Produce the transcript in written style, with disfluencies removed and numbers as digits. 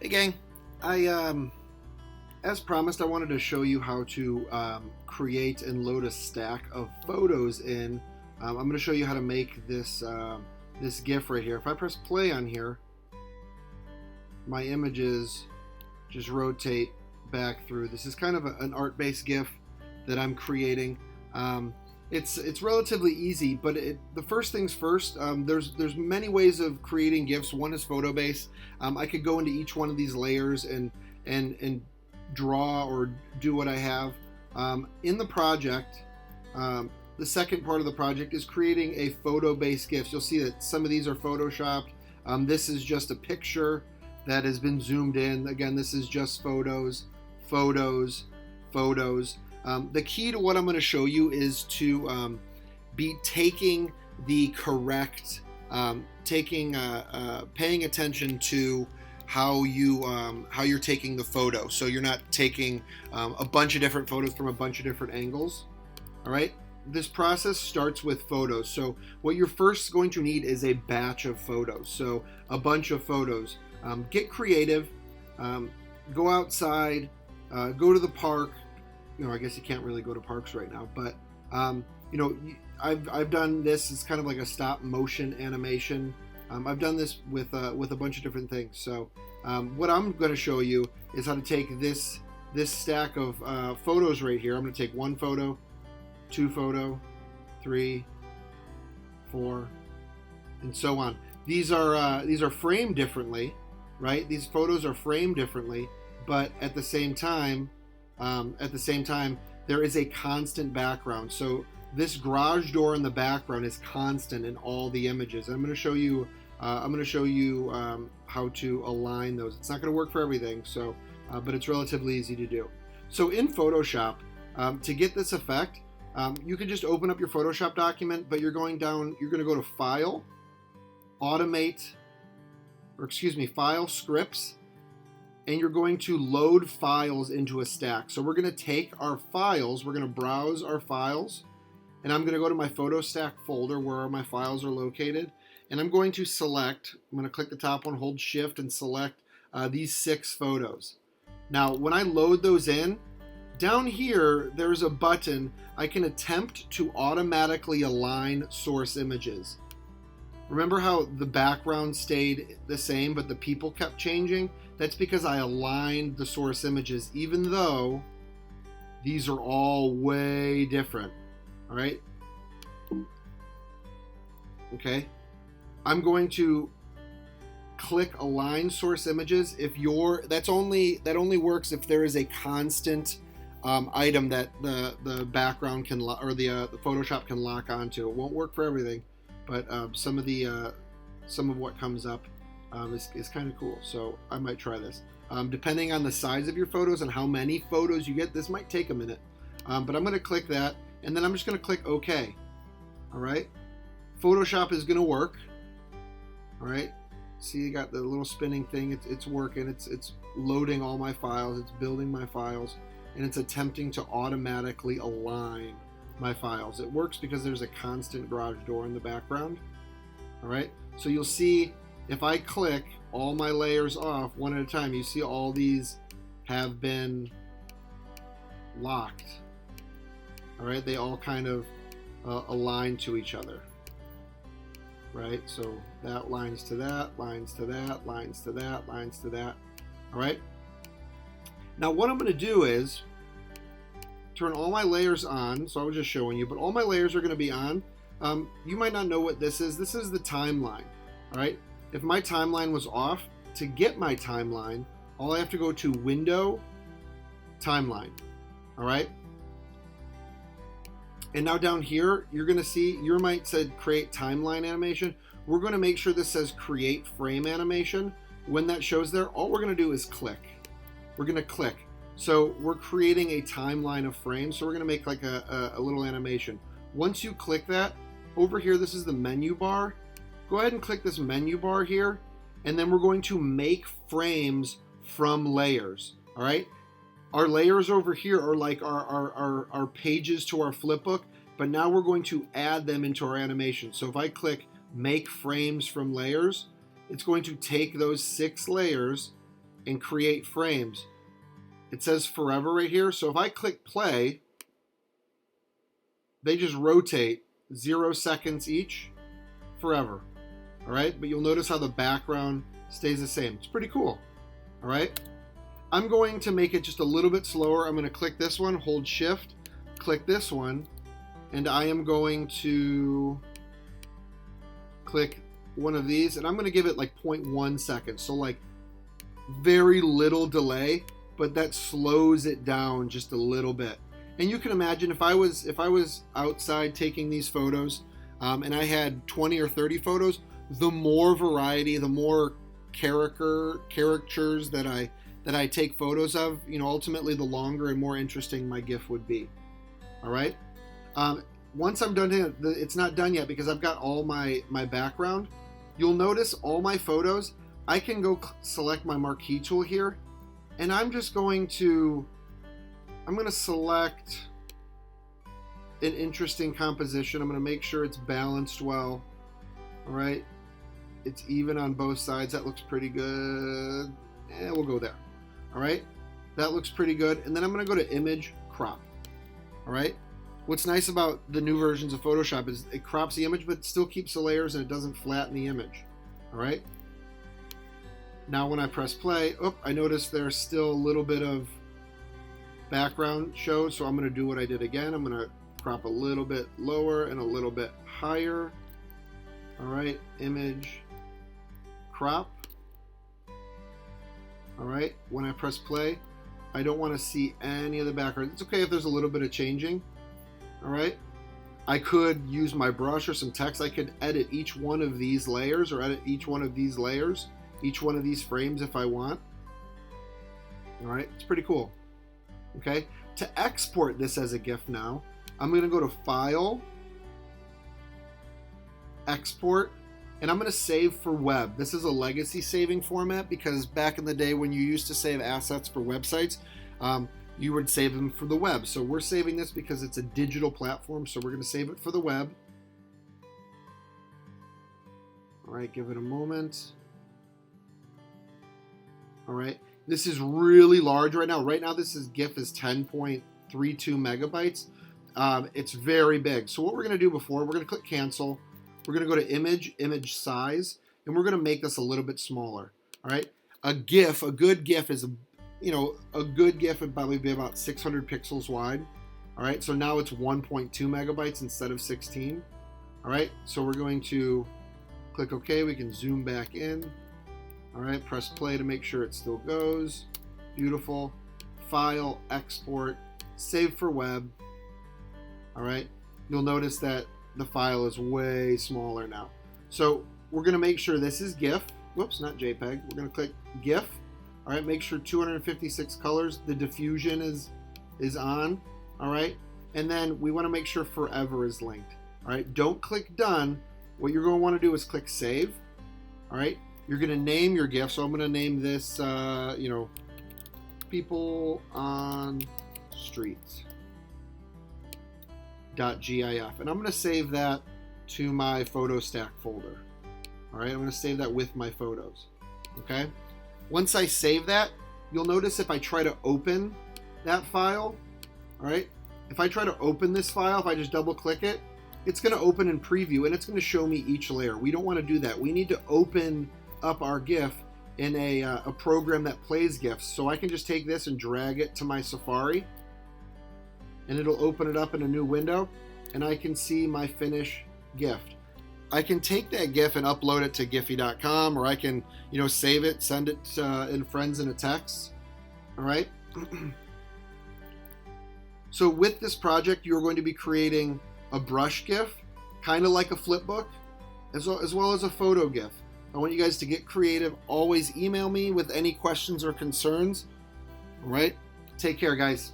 Hey gang, I as promised, I wanted to show you how to create and load a stack of photos in. I'm going to show you how to make this GIF right here. If I press play on here, my images just rotate back through. This is kind of an art-based GIF that I'm creating. It's relatively easy, but the first things first. There's many ways of creating GIFs. One is photo based. I could go into each one of these layers and draw or do what I have in the project. The second part of the project is creating a photo based GIF. You'll see that some of these are photoshopped. This is just a picture that has been zoomed in. Again, this is just photos. The key to what I'm going to show you is to be taking the correct, paying attention to how you're taking the photo. So you're not taking a bunch of different photos from a bunch of different angles. All right. This process starts with photos. So what you're first going to need is a batch of photos. So a bunch of photos. Get creative. Go outside. Go to the park. I guess you can't really go to parks right now, but I've done this. It's kind of like a stop motion animation. I've done this with a bunch of different things. So what I'm going to show you is how to take this stack of photos right here. I'm going to take one photo, two photo, 3, 4, and so on. These are framed differently, right? These photos are framed differently, but at the same time, there is a constant background. So this garage door in the background is constant in all the images. I'm going to show you. How to align those. It's not going to work for everything, so but it's relatively easy to do. So in Photoshop, to get this effect, you can just open up your Photoshop document, but you're going to go to File, File, Scripts. And you're going to load files into a stack. So we're going to take our files, we're going to browse our files, and I'm going to go to my photo stack folder where my files are located, and I'm going to click the top one, hold shift, and select these 6 photos. Now when I load those in, down here there's a button. I can attempt to automatically align source images. Remember how the background stayed the same, but the people kept changing? That's because I aligned the source images, even though these are all way different. All right? Okay. I'm going to click Align Source Images. That only works if there is a constant item that the background can or the Photoshop can lock onto. It won't work for everything. But some of what comes up is kind of cool, so I might try this. Depending on the size of your photos and how many photos you get, this might take a minute. But I'm going to click that, and then I'm just going to click OK. All right, Photoshop is going to work. All right, see, you got the little spinning thing. It's working. It's loading all my files. It's building my files, and it's attempting to automatically align my files. It works because there's a constant garage door in the background. All right, so you'll see if I click all my layers off one at a time, you see all these have been locked. All right, they all kind of align to each other. Right, so that lines to that, lines to that, lines to that, lines to that. All right, now what I'm going to do is turn all my layers on. So I was just showing you, but all my layers are going to be on. You might not know what this is. This is the timeline. All right. If my timeline was off, to get my timeline, all I have to go to Window, Timeline. All right. And now down here, you're going to see, you might say Create Timeline Animation. We're going to make sure this says Create Frame Animation. When that shows there, all we're going to do is click. We're going to click. So we're creating a timeline of frames. So we're going to make like a little animation. Once you click that, over here, this is the menu bar. Go ahead and click this menu bar here. And then we're going to make frames from layers. All right. Our layers over here are like our pages to our flipbook. But now we're going to add them into our animation. So if I click Make Frames from Layers, it's going to take those 6 layers and create frames, it says forever right here. So if I click play, they just rotate 0 seconds each forever. All right, but you'll notice how the background stays the same. It's pretty cool. All right, I'm going to make it just a little bit slower. I'm going to click this one, hold shift, click this one, and I am going to click one of these, and I'm going to give it like 0.1 seconds. So like very little delay, but that slows it down just a little bit. And you can imagine if I was outside taking these photos, and I had 20 or 30 photos, the more variety, the more characters that I take photos of, you know, ultimately the longer and more interesting my GIF would be. All right. Once I'm done here, it's not done yet because I've got all my background. You'll notice all my photos. I can go select my marquee tool here, and I'm going to select an interesting composition. I'm going to make sure it's balanced well. All right. It's even on both sides. That looks pretty good. And we'll go there. All right. That looks pretty good. And then I'm going to go to image crop. All right. What's nice about the new versions of Photoshop is it crops the image, but it still keeps the layers and it doesn't flatten the image. All right. Now when I press play, I notice there's still a little bit of background show. So I'm going to do what I did again. I'm going to crop a little bit lower and a little bit higher. All right. Image crop. All right. When I press play, I don't want to see any of the background. It's okay if there's a little bit of changing. All right. I could use my brush or some text. I could edit each one of these layers or edit each one of these layers, each one of these frames if I want. All right. It's pretty cool. Okay. To export this as a GIF now, I'm going to go to File, Export, and I'm going to save for web. This is a legacy saving format because back in the day when you used to save assets for websites, you would save them for the web. So we're saving this because it's a digital platform, so we're going to save it for the web. All right, give it a moment. All right, this is really large right now. Right now, this GIF is 10.32 megabytes. It's very big. So what we're going to do we're going to click cancel. We're going to go to image size, and we're going to make this a little bit smaller. All right. A good GIF is, a good GIF would probably be about 600 pixels wide. All right. So now it's 1.2 megabytes instead of 16. All right. So we're going to click OK. We can zoom back in. All right. Press play to make sure it still goes. Beautiful. File, export, save for web. All right. You'll notice that the file is way smaller now. So we're going to make sure this is GIF. Whoops, not JPEG. We're going to click GIF. All right, make sure 256 colors. The diffusion is on. All right, and then we want to make sure forever is linked. All right, don't click done. What you're going to want to do is click save. All right, you're going to name your GIF. So I'm going to name this, people on streets. .gif, and I'm going to save that to my photo stack folder. All right, I'm going to save that with my photos. Okay, once I save that, you'll notice if I try to open that file, all right, if I try to open this file, if I just double click it, it's going to open in preview and it's going to show me each layer. We don't want to do that. We need to open up our GIF in a program that plays GIFs. So I can just take this and drag it to my Safari, and it'll open it up in a new window, and I can see my finished GIF. I can take that GIF and upload it to giphy.com, or I can, save it, send it in friends in a text. All right. So with this project, you're going to be creating a brush GIF, kind of like a flipbook, as well as a photo GIF. I want you guys to get creative. Always email me with any questions or concerns. All right. Take care, guys.